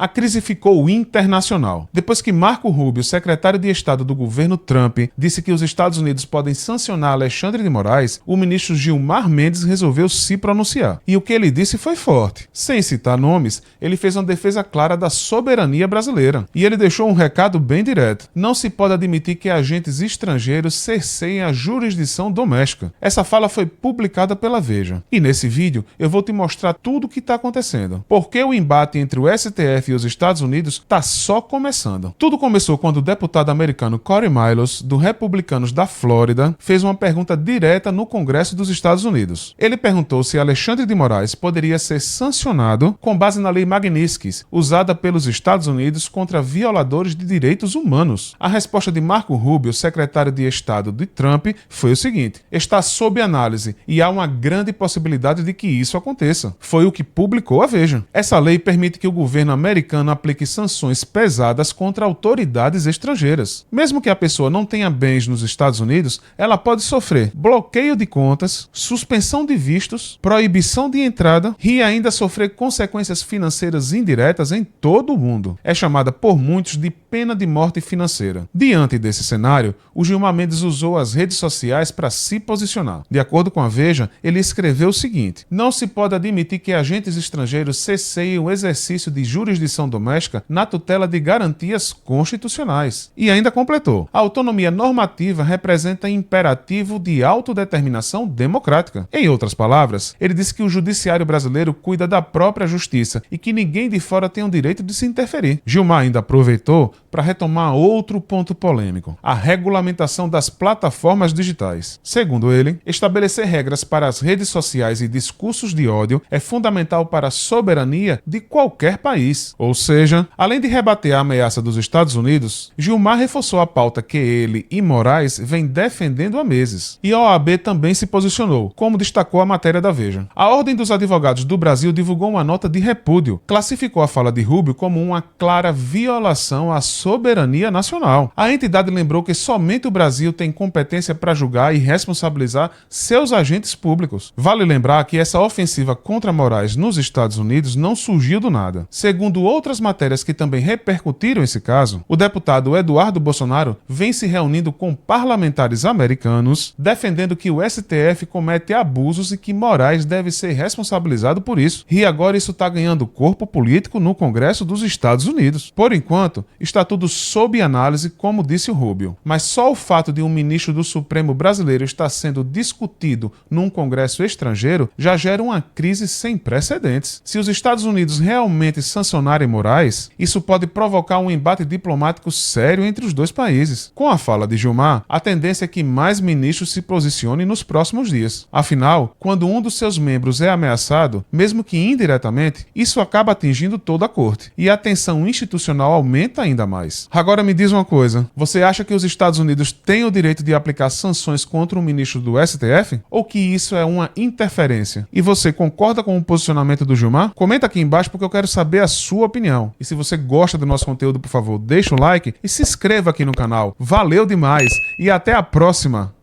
a crise ficou internacional. Depois que Marco Rubio, secretário de Estado do governo Trump, disse que os Estados Unidos podem sancionar Alexandre de Moraes, o ministro Gilmar Mendes resolveu se pronunciar. E o que ele disse foi forte. Sem citar nomes, ele fez uma defesa clara da soberania brasileira. E ele deixou um recado bem direto. Não se pode admitir que agentes estrangeiros cerceiem a jurisdição doméstica. Essa fala foi publicada pela Veja. E nesse vídeo eu vou te mostrar tudo o que está acontecendo. Porque o embate entre o STF e os Estados Unidos está só começando. Tudo começou quando o deputado americano Cory Milos, do Republicanos da Flórida, fez uma pergunta direta no Congresso dos Estados Unidos. Ele perguntou se Alexandre de Moraes poderia ser sancionado com base na lei Magnitsky, usada pelos Estados Unidos contra violadores de direitos humanos. A resposta de Marco Rubio, secretário de Estado de Trump, foi o seguinte: está sob análise e há uma grande possibilidade de que isso aconteça. Foi o que publicou a Veja. Essa lei permite que o governo americano aplique sanções pesadas contra autoridades estrangeiras. Mesmo que a pessoa não tenha bens nos Estados Unidos, ela pode sofrer bloqueio de contas, suspensão de vistos, proibição de entrada e ainda sofrer consequências financeiras indiretas em todo o mundo. É chamada por muitos de pena de morte financeira. Diante desse cenário, o Gilmar Mendes usou as redes sociais para se posicionar. De acordo com a Veja, ele escreveu o seguinte: não se pode admitir que agentes estrangeiros cerceiem o exercício de jurisdição doméstica na tutela de garantias constitucionais. E ainda completou: a autonomia normativa representa imperativo de autodeterminação democrática. Em outras palavras, ele disse que o judiciário brasileiro cuida da própria justiça e que ninguém de fora tem o direito de se interferir. Gilmar ainda aproveitou para retomar outro ponto polêmico: a regulamentação das plataformas digitais. Segundo ele, estabelecer regras para as redes sociais e discursos de ódio é fundamental para a soberania de qualquer país. Ou seja, além de rebater a ameaça dos Estados Unidos, Gilmar reforçou a pauta que ele e Moraes vêm defendendo há meses. E a OAB também se posicionou, como destacou a matéria da Veja. A Ordem dos Advogados do Brasil divulgou uma nota de repúdio, classificou a fala de Rubio como uma clara violação à soberania nacional. A entidade lembrou que somente o Brasil tem competência para julgar e responsabilizar seus agentes públicos. Vale lembrar que essa ofensiva contra Moraes nos Estados Unidos não surgiu do nada. Segundo outras matérias que também repercutiram esse caso, o deputado Eduardo Bolsonaro vem se reunindo com parlamentares americanos, defendendo que o STF comete abusos e que Moraes deve ser responsabilizado por isso. E agora isso está ganhando corpo político no Congresso dos Estados Unidos. Por enquanto, está tudo sob análise, como disse o Rubio. Mas só o fato de um ministro do Supremo brasileiro estar sendo discutido num Congresso estrangeiro já gera uma crise sem precedentes. Se os Estados Unidos realmente sancionarem Moraes, isso pode provocar um embate diplomático sério entre os dois países. Com a fala de Gilmar, a tendência é que mais ministros se posicionem nos próximos dias. Afinal, quando um dos seus membros é ameaçado, mesmo que indiretamente, isso acaba atingindo toda a corte. E a tensão institucional aumenta ainda mais. Agora me diz uma coisa: você acha que os Estados Unidos têm o direito de aplicar sanções contra um ministro do STF? Ou que isso é uma interferência? E você concorda com o posicionamento do Gilmar? Comenta aqui embaixo porque eu quero saber a sua opinião. E se você gosta do nosso conteúdo, por favor, deixa o like e se inscreva aqui no canal. Valeu demais e até a próxima!